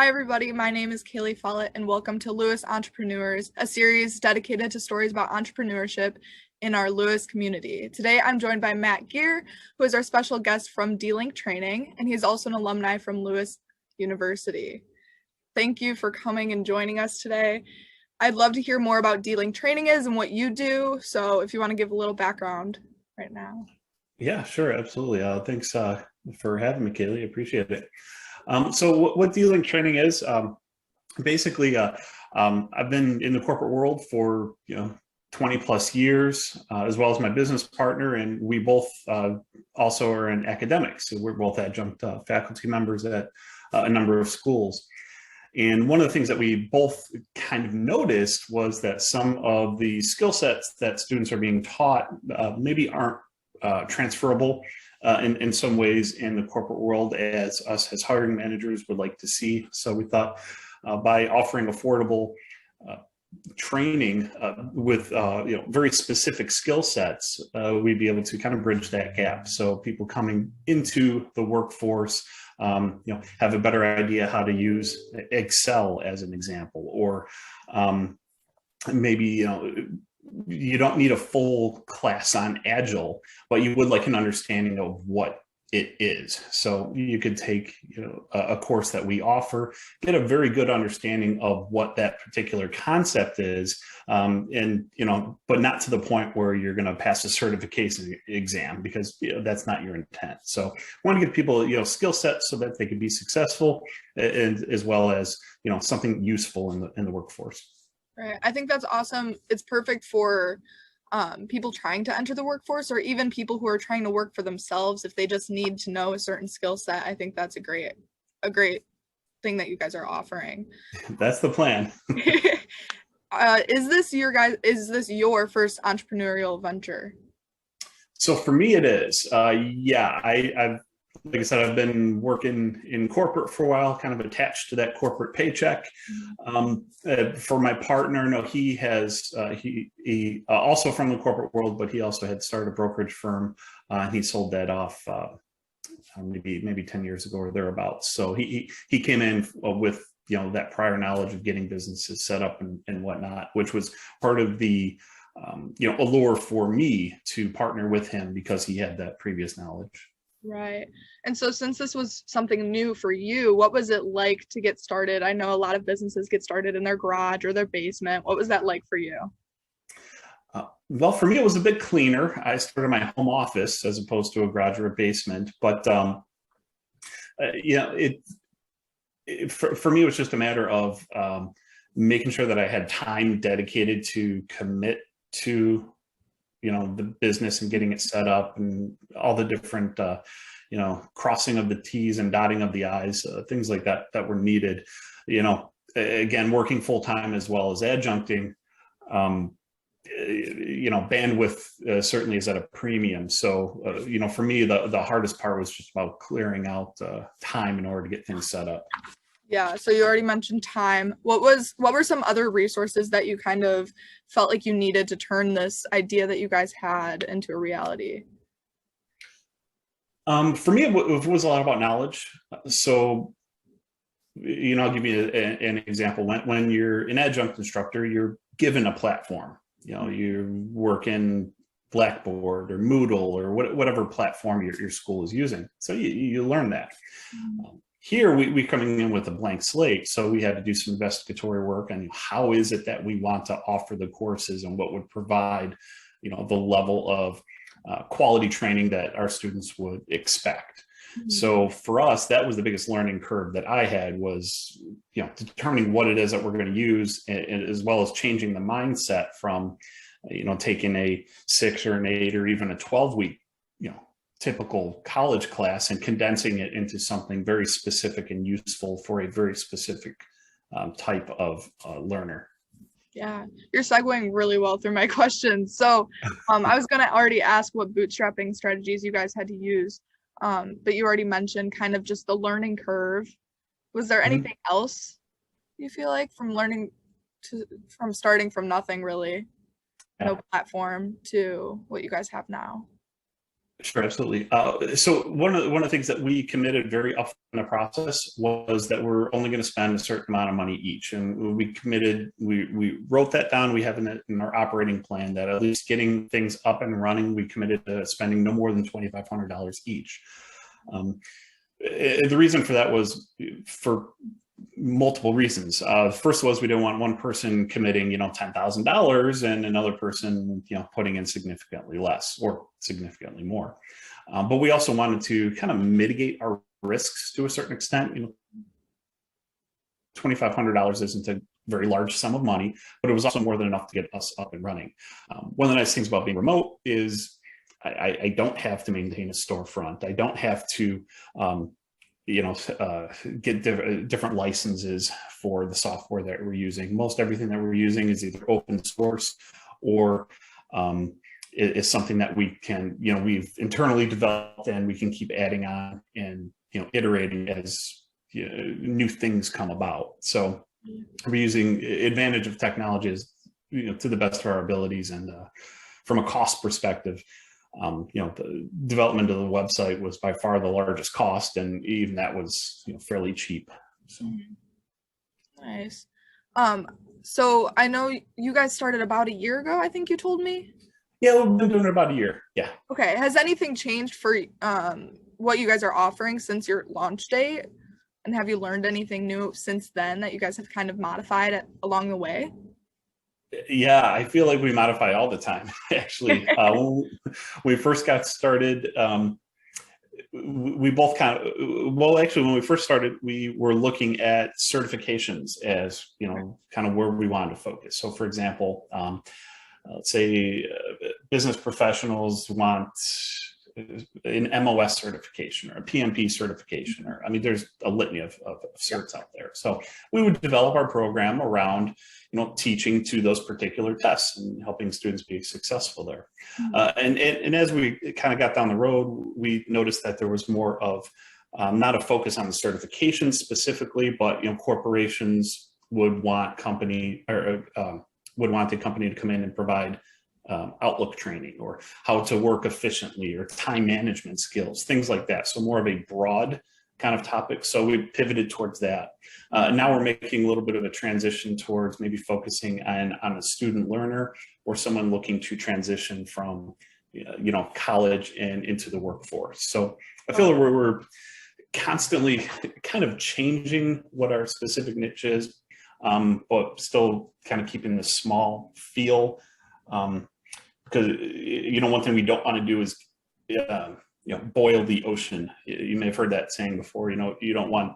Hi everybody, my name is Kaylee Follett and welcome to Lewis Entrepreneurs, a series dedicated to stories about entrepreneurship in our Lewis community. Today I'm joined by Matt Gier, who is our special guest from DLinkTraining, and he's also an alumni from Lewis University. Thank you for coming and joining us today. I'd love to hear more about DLinkTraining is and what you do, so if you want to give a little background right now. Yeah, sure, absolutely. Thanks for having me, Kaylee. Appreciate it. So what DLinkTraining is, basically, I've been in the corporate world for 20 plus years, as well as my business partner, and we both also are in academics. So we're both adjunct faculty members at a number of schools. And one of the things that we both kind of noticed was that some of the skill sets that students are being taught maybe aren't transferable in some ways in the corporate world as us as hiring managers would like to see. So we thought by offering affordable training with very specific skill sets, we'd be able to kind of bridge that gap. So people coming into the workforce have a better idea how to use Excel as an example, or maybe you don't need a full class on Agile, but you would like an understanding of what it is. So you could take a course that we offer, get a very good understanding of what that particular concept is, but not to the point where you're going to pass a certification exam, because that's not your intent. So we want to give people skill sets so that they can be successful, and as well as something useful in the workforce. Right. I think that's awesome. It's perfect for people trying to enter the workforce, or even people who are trying to work for themselves. If they just need to know a certain skill set, I think that's a great thing that you guys are offering. That's the plan. Is this your first entrepreneurial venture? So for me, it is. I've like I said, I've been working in corporate for a while, kind of attached to that corporate paycheck. For my partner, no, he also from the corporate world, but he also had started a brokerage firm. He sold that off maybe 10 years ago or thereabouts. So he came in with that prior knowledge of getting businesses set up and whatnot, which was part of the allure for me to partner with him, because he had that previous knowledge. Right. And so since this was something new for you, what was it like to get started? I know a lot of businesses get started in their garage or their basement. What was that like for you? Well, for me, it was a bit cleaner. I started my home office as opposed to a garage or a basement. But, for me, it was just a matter of making sure that I had time dedicated to commit to the business and getting it set up, and all the different, crossing of the T's and dotting of the I's, things like that were needed. Again, working full time as well as adjuncting, bandwidth certainly is at a premium. So, for me, the hardest part was just about clearing out time in order to get things set up. Yeah, so you already mentioned time. What were some other resources that you kind of felt like you needed to turn this idea that you guys had into a reality? For me, it was a lot about knowledge. So, I'll give you an example. When you're an adjunct instructor, you're given a platform. You work in Blackboard or Moodle or whatever platform your school is using. So you learn that. Here, we coming in with a blank slate, so we had to do some investigatory work on how is it that we want to offer the courses, and what would provide, the level of quality training that our students would expect. So for us, that was the biggest learning curve that I had, was determining what it is that we're going to use, and as well as changing the mindset from taking a 6 or an 8 or even a 12-week typical college class and condensing it into something very specific and useful for a very specific type of learner. Yeah, you're segueing really well through my questions. So I was going to already ask what bootstrapping strategies you guys had to use, but you already mentioned kind of just the learning curve. Was there anything else you feel like from starting from nothing, really, no platform, to what you guys have now? Sure, absolutely. So one of the things that we committed very up in the process was that we're only going to spend a certain amount of money each, and we committed. We wrote that down. We have in our operating plan that at least getting things up and running, we committed to spending no more than $2,500 each. The reason for that was for multiple reasons. First was we didn't want one person committing, $10,000 and another person, putting in significantly less or significantly more. But we also wanted to kind of mitigate our risks to a certain extent. $2,500 isn't a very large sum of money, but it was also more than enough to get us up and running. One of the nice things about being remote is I don't have to maintain a storefront. I don't have to, get different licenses for the software that we're using. Most everything that we're using is either open source or is something that we can, we've internally developed, and we can keep adding on and, iterating as new things come about. So we're using advantage of technologies, to the best of our abilities. And from a cost perspective, the development of the website was by far the largest cost, and even that was, fairly cheap. So Nice. So I know you guys started about a year ago, I think you told me. Yeah, we've been doing it about a year. Yeah. Okay. Has anything changed for what you guys are offering since your launch date? And have you learned anything new since then that you guys have kind of modified it along the way? Yeah, I feel like we modify all the time, actually. When we first got started, we both actually, when we first started, we were looking at certifications as, kind of where we wanted to focus. So for example, let's say business professionals want an MOS certification or a PMP certification, or, there's a litany of certs out there. So we would develop our program around, teaching to those particular tests and helping students be successful there. And as we kind of got down the road, we noticed that there was more of not a focus on the certification specifically, but, corporations would want the company to come in and provide Outlook training, or how to work efficiently, or time management skills, things like that. So more of a broad kind of topic. So we pivoted towards that. Now we're making a little bit of a transition towards maybe focusing on a student learner or someone looking to transition from, college and into the workforce. So I feel like we're constantly kind of changing what our specific niche is, but still kind of keeping the small feel. Because, one thing we don't want to do is, boil the ocean. You may have heard that saying before. You don't want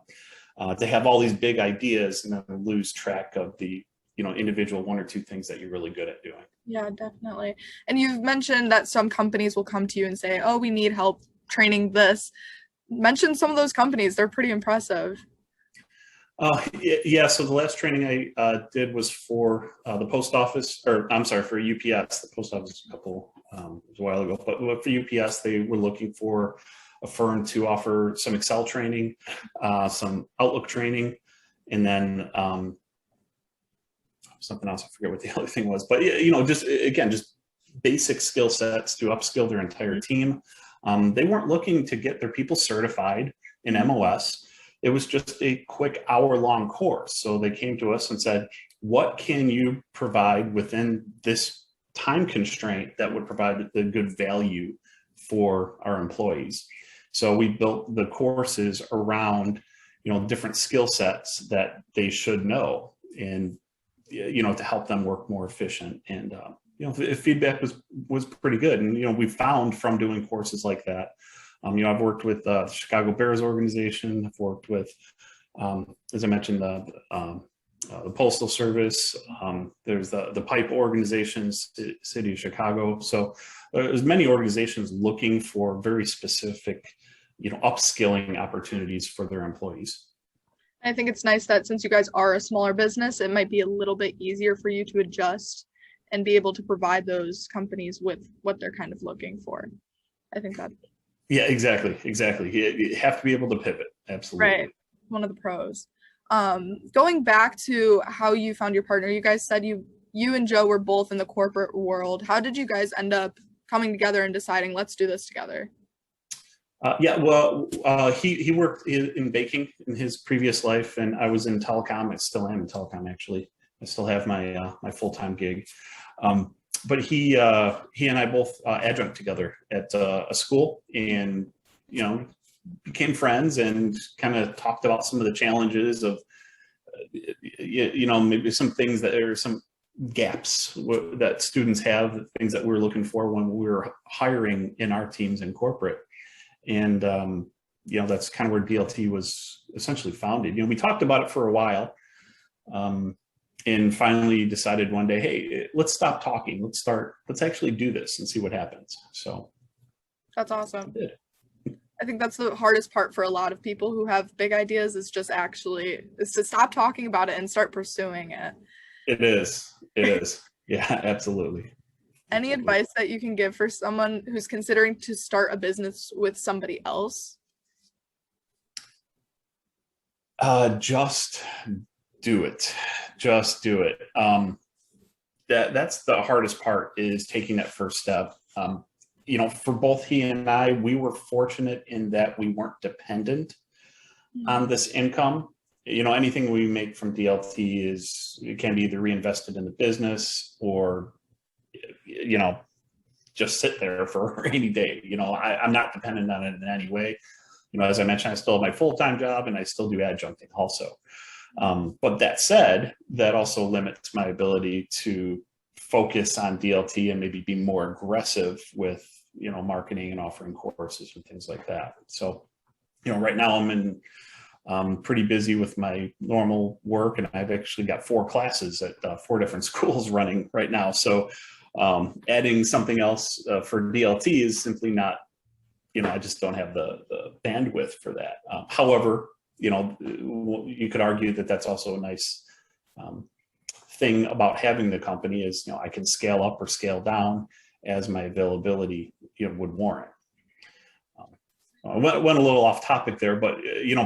to have all these big ideas and then lose track of the, individual one or two things that you're really good at doing. Yeah, definitely. And you've mentioned that some companies will come to you and say, oh, we need help training this. Mention some of those companies. They're pretty impressive. Yeah, so the last training I did was for the post office, or I'm sorry, for UPS. The post office it was a while ago, but for UPS, they were looking for a firm to offer some Excel training, some Outlook training, and then something else. I forget what the other thing was, but just basic skill sets to upskill their entire team. They weren't looking to get their people certified in MOS. It was just a quick hour-long course. So they came to us and said, what can you provide within this time constraint that would provide the good value for our employees? So we built the courses around, different skill sets that they should know, and, to help them work more efficient. And, the feedback was pretty good. And, we found from doing courses like that, I've worked with the Chicago Bears organization. I've worked with, as I mentioned, the Postal Service. There's the Pipe organization, City of Chicago. So there's many organizations looking for very specific, upskilling opportunities for their employees. I think it's nice that since you guys are a smaller business, it might be a little bit easier for you to adjust and be able to provide those companies with what they're kind of looking for. I think that. Yeah, exactly. You have to be able to pivot. Absolutely. Right. One of the pros. Going back to how you found your partner, you guys said you and Joe were both in the corporate world. How did you guys end up coming together and deciding, let's do this together? Yeah, well, he worked in baking in his previous life, and I was in telecom. I still am in telecom, actually. I still have my my full-time gig. But he and I both adjunct together at a school, and became friends and kind of talked about some of the challenges of maybe some things that are some gaps that students have, things that we're looking for when we were hiring in our teams in corporate. And that's kind of where DLT was essentially founded. We talked about it for a while, and finally decided one day, hey, let's stop talking. Let's actually do this and see what happens. So that's awesome. I think that's the hardest part for a lot of people who have big ideas, is to stop talking about it and start pursuing it. It is. Yeah, absolutely. Any advice that you can give for someone who's considering to start a business with somebody else? Just do it. Just do it. That's the hardest part, is taking that first step. For both he and I, we were fortunate in that we weren't dependent on this income. Anything we make from DLT it can be either reinvested in the business or, just sit there for a rainy day. I'm not dependent on it in any way. As I mentioned, I still have my full-time job and I still do adjuncting also. But that said, that also limits my ability to focus on DLT and maybe be more aggressive with, marketing and offering courses and things like that. So, right now I'm pretty busy with my normal work, and I've actually got 4 classes at 4 different schools running right now. So adding something else for DLT is simply not, I just don't have the bandwidth for that. However, you could argue that that's also a nice thing about having the company is, I can scale up or scale down as my availability would warrant. I went a little off topic there, but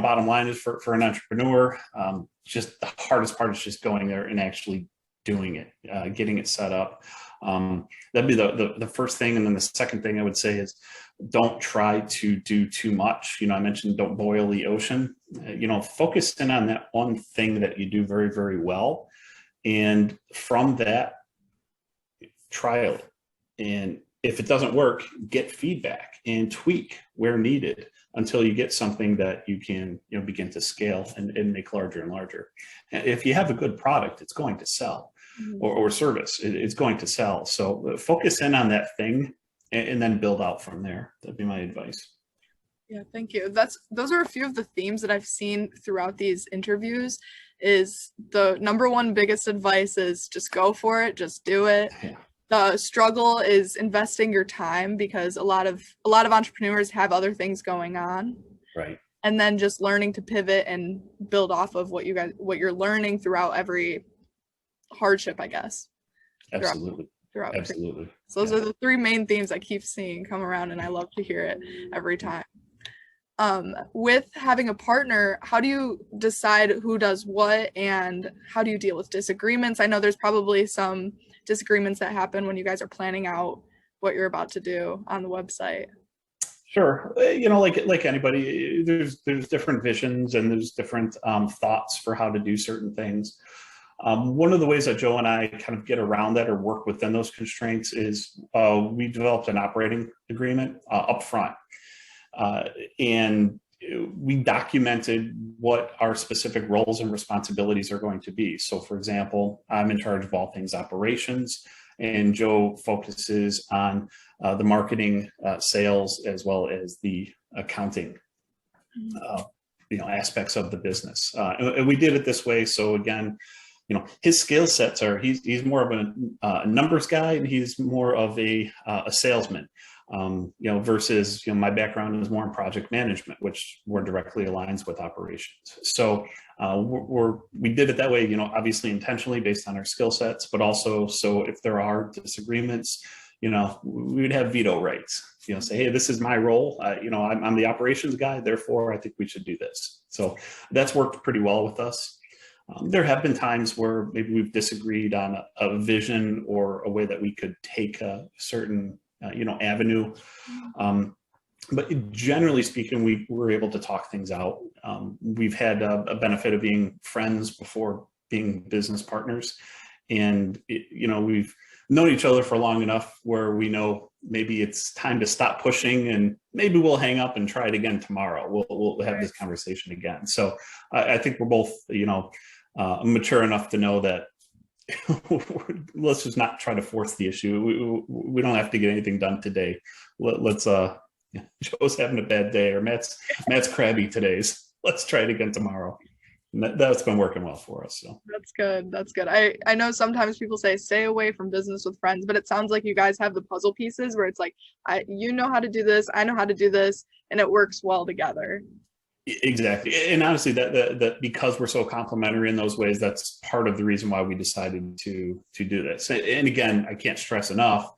bottom line is for an entrepreneur, just the hardest part is just going there and actually doing it, getting it set up. That'd be the first thing. And then the second thing I would say is, don't try to do too much. I mentioned don't boil the ocean. Focus in on that one thing that you do very, very well. And from that, trial it. And if it doesn't work, get feedback and tweak where needed until you get something that you can begin to scale and make larger and larger. And if you have a good product, it's going to sell, or service, it's going to sell. So focus in on that thing and then build out from there. That'd be my advice. Yeah, thank you. Those are a few of the themes that I've seen throughout these interviews. Is the number one biggest advice is just go for it, just do it. Yeah. The struggle is investing your time, because a lot of entrepreneurs have other things going on. Right. And then just learning to pivot and build off of what you're learning throughout every hardship, I guess. Absolutely. Throughout Absolutely. So those are the 3 main themes I keep seeing come around, and I love to hear it every time. With having a partner, how do you decide who does what, and how do you deal with disagreements? I know there's probably some disagreements that happen when you guys are planning out what you're about to do on the website. Sure. Like anybody, there's different visions and there's different thoughts for how to do certain things. One of the ways that Joe and I kind of get around that or work within those constraints is we developed an operating agreement up front. And we documented what our specific roles and responsibilities are going to be. So for example, I'm in charge of all things operations, and Joe focuses on the marketing, sales, as well as the accounting aspects of the business. And we did it this way. So again, his skill sets are, he's more of a numbers guy, and he's more of a salesman. Versus, my background is more in project management, which more directly aligns with operations. So we did it that way, obviously intentionally based on our skill sets, but also so if there are disagreements, we would have veto rights, say, hey, this is my role. I'm the operations guy, therefore I think we should do this. So that's worked pretty well with us. There have been times where maybe we've disagreed on a vision or a way that we could take a certain avenue. But generally speaking, we were able to talk things out. We've had a benefit of being friends before being business partners. And, we've known each other for long enough where we know maybe it's time to stop pushing, and maybe we'll hang up and try it again tomorrow. We'll have this conversation again. So I think we're both, mature enough to know that let's just not try to force the issue. We don't have to get anything done today. Let's Joe's having a bad day, or Matt's crabby today. So let's try it again tomorrow. And that's been working well for us. So that's good. I know sometimes people say stay away from business with friends, but it sounds like you guys have the puzzle pieces where it's like, you know how to do this, I know how to do this, and it works well together. Exactly. And honestly, that because we're so complementary in those ways, that's part of the reason why we decided to do this. And again, I can't stress enough,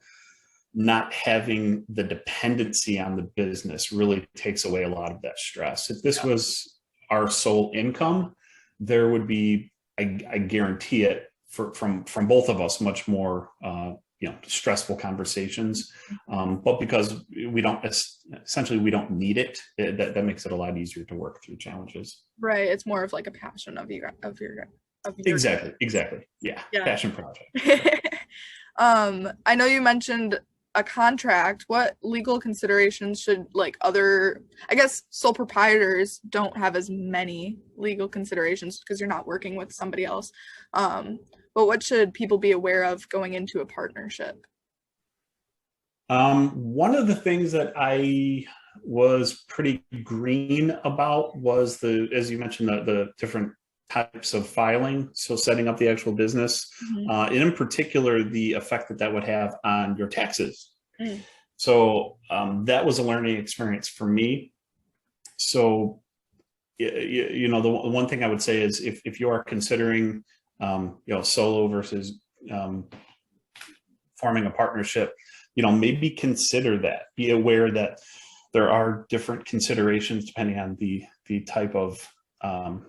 not having the dependency on the business really takes away a lot of that stress. If this was our sole income, there would be, I guarantee it, from both of us, much more stressful conversations. But because we don't need it, that makes it a lot easier to work through challenges. Right. It's more of like a passion of your Exactly. Yeah. Passion project. I know you mentioned a contract. What legal considerations should sole proprietors don't have as many legal considerations because you're not working with somebody else. But what should people be aware of going into a partnership? One of the things that I was pretty green about was as you mentioned, the different types of filing. So setting up the actual business, and in particular, the effect that would have on your taxes. So that was a learning experience for me. So, the one thing I would say is if you are considering, solo versus forming a partnership, maybe consider that. Be aware that there are different considerations depending on the type of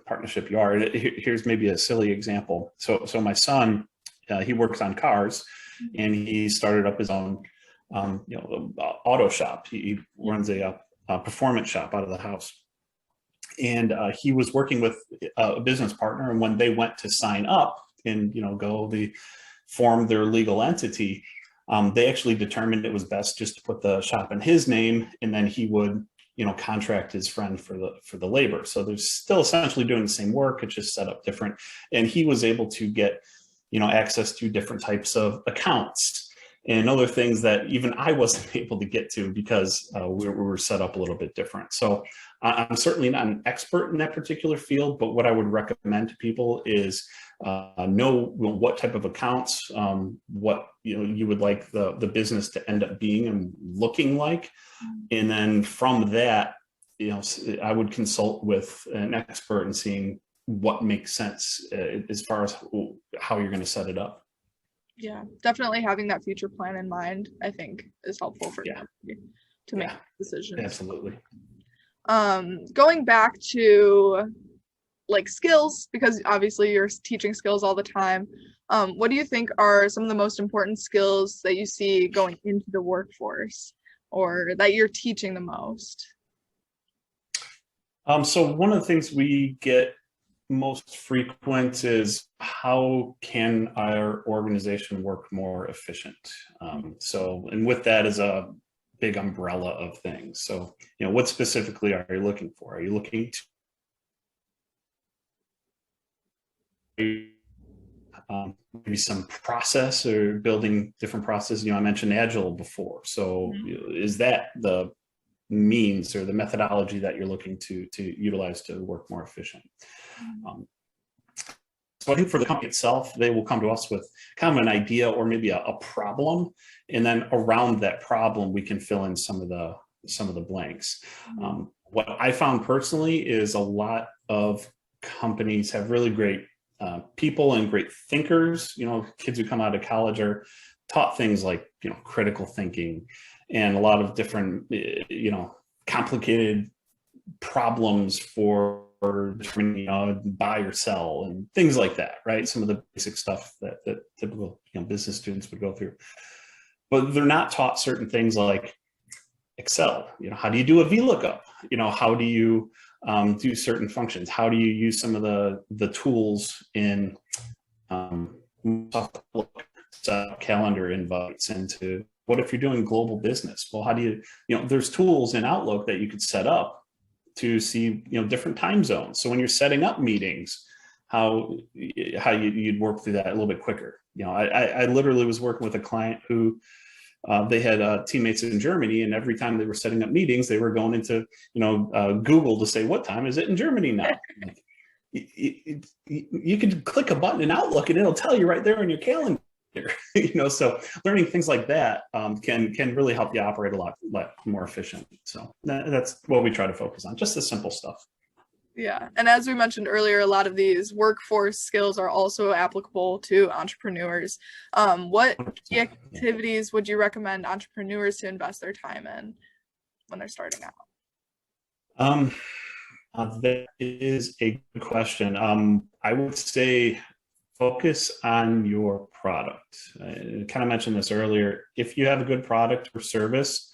partnership you are. Here's maybe a silly example. So my son, he works on cars, and he started up his own, auto shop. He runs a performance shop out of the house. And he was working with a business partner, and when they went to sign up and form their legal entity, they actually determined it was best just to put the shop in his name, and then he would contract his friend for the labor. So they're still essentially doing the same work, it's just set up different. And he was able to get access to different types of accounts and other things that even I wasn't able to get to because we were set up a little bit different. So I'm certainly not an expert in that particular field, but what I would recommend to people is know what type of accounts, what you would like the business to end up being and looking like. And then from that, I would consult with an expert and seeing what makes sense as far as how you're going to set it up. Yeah, definitely having that future plan in mind, I think, is helpful for you to make decisions. Absolutely. Going back to skills, because obviously you're teaching skills all the time. What do you think are some of the most important skills that you see going into the workforce, or that you're teaching the most? So one of the things we get most frequent is how can our organization work more efficient? And with that is a big umbrella of things. So, what specifically are you looking for? Are you looking to maybe some process or building different processes? I mentioned Agile before. So is that the means or the methodology that you're looking to utilize to work more efficient? So I think for the company itself, they will come to us with kind of an idea or maybe a problem, and then around that problem, we can fill in some of the blanks. What I found personally is a lot of companies have really great people and great thinkers. Kids who come out of college are taught things like critical thinking and a lot of different complicated problems for buy or sell and things like that, right? Some of the basic stuff that typical business students would go through. but they're not taught certain things like Excel. How do you do a VLOOKUP? How do you do certain functions? How do you use some of the tools in calendar invites into what if you're doing global business? Well, how do there's tools in Outlook that you could set up to see, different time zones. So when you're setting up meetings, how you'd work through that a little bit quicker. I literally was working with a client who they had teammates in Germany, and every time they were setting up meetings, they were going into, Google to say, what time is it in Germany now? You could click a button in Outlook and it'll tell you right there on your calendar. So learning things like that can really help you operate a lot more efficient. So that's what we try to focus on, just the simple stuff. Yeah. And as we mentioned earlier, a lot of these workforce skills are also applicable to entrepreneurs. What key activities would you recommend entrepreneurs to invest their time in when they're starting out? That is a good question. I would say focus on your product. I kind of mentioned this earlier. If you have a good product or service,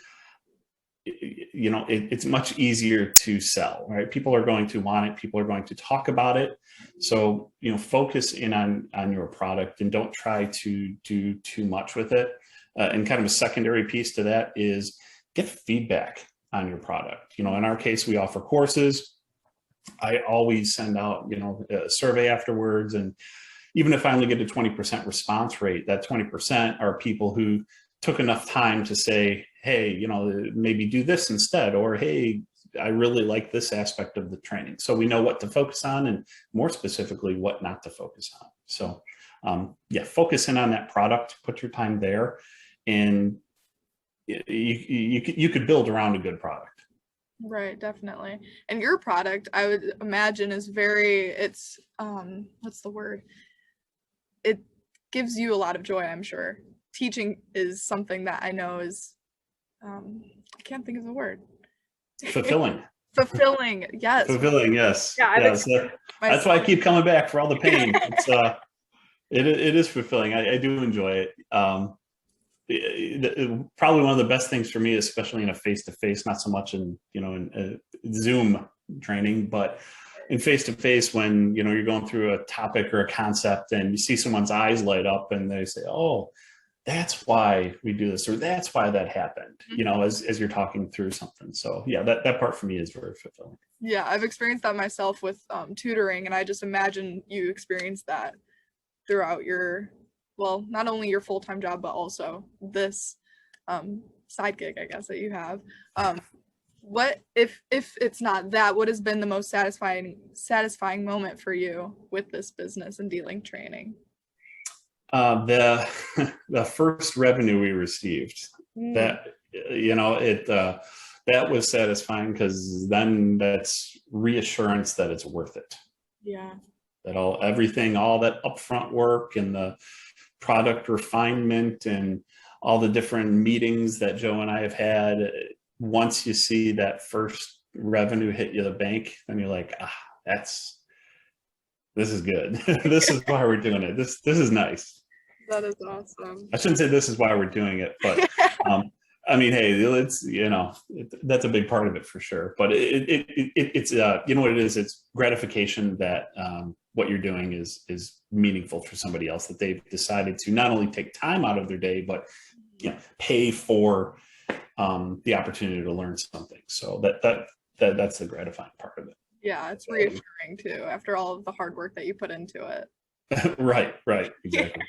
it's much easier to sell, right? People are going to want it. People are going to talk about it. So, focus in on your product and don't try to do too much with it. And kind of a secondary piece to that is get feedback on your product. In our case, we offer courses. I always send out, a survey afterwards. And even if I only get a 20% response rate, that 20% are people who took enough time to say, hey, maybe do this instead, or hey, I really like this aspect of the training. So we know what to focus on and more specifically what not to focus on. So focus in on that product, put your time there, and you could build around a good product. Right, definitely. And your product, I would imagine, is it's what's the word? It gives you a lot of joy, I'm sure. Teaching is something that I know is, I can't think of the word. Fulfilling. Fulfilling, yes. Fulfilling, yes. Yeah, that's why I keep coming back for all the pain. It is fulfilling. I do enjoy it. Probably one of the best things for me, especially in a face-to-face, not so much in in Zoom training, but in face-to-face, when you're going through a topic or a concept and you see someone's eyes light up and they say, oh, that's why we do this, or that's why that happened, as you're talking through something. So yeah, that part for me is very fulfilling. Yeah, I've experienced that myself with tutoring, and I just imagine you experienced that throughout not only your full-time job, but also this side gig, I guess, that you have. What if it's not that, what has been the most satisfying moment for you with this business and DLinkTraining? The first revenue we received, that was satisfying, because then that's reassurance that it's worth it. Yeah. That all that upfront work and the product refinement and all the different meetings that Joe and I have had, once you see that first revenue hit you the bank, then you're like, this is good. This is why we're doing it. This is nice. That is awesome. I shouldn't say this is why we're doing it, but I mean, hey, it's that's a big part of it for sure. But it's what it is. It's gratification that what you're doing is meaningful for somebody else, that they've decided to not only take time out of their day, but pay for the opportunity to learn something. So that's the gratifying part of it. Yeah, it's reassuring too, after all of the hard work that you put into it. Right, exactly.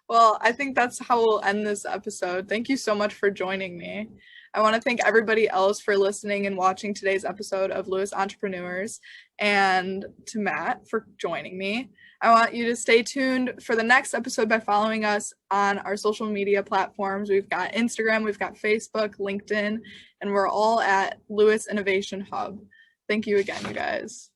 Well, I think that's how we'll end this episode. Thank you so much for joining me. I want to thank everybody else for listening and watching today's episode of Lewis Entrepreneurs, and to Matt for joining me. I want you to stay tuned for the next episode by following us on our social media platforms. We've got Instagram, we've got Facebook, LinkedIn, and we're all at Lewis Innovation Hub. Thank you again, you guys.